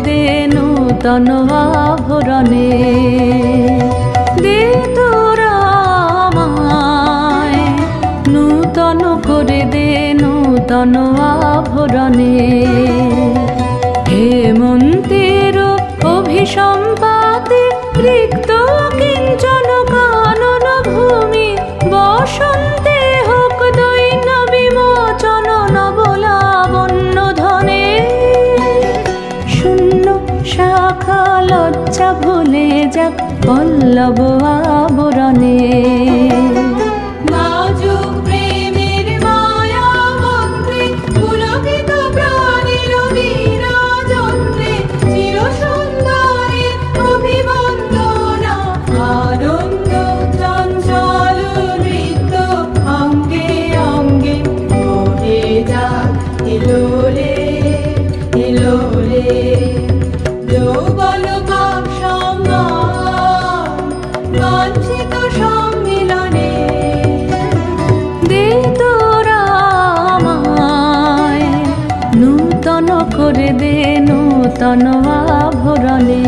দে নূতন আভরণে। দে তোরা আমায় নূতন করে দে নূতন আভরণে। হেমন্তের অভিসম্পাতে রিক্ত কিঞ্চন কানন ভূমি, বসন্তে হোক দৈন্য বিমোচন নবলাবণ্য ধনে। শূন্য শাখা লজ্জা ভুলে যাক পল্লব আবরণে। নূতন করে দে নূতন আভরণে।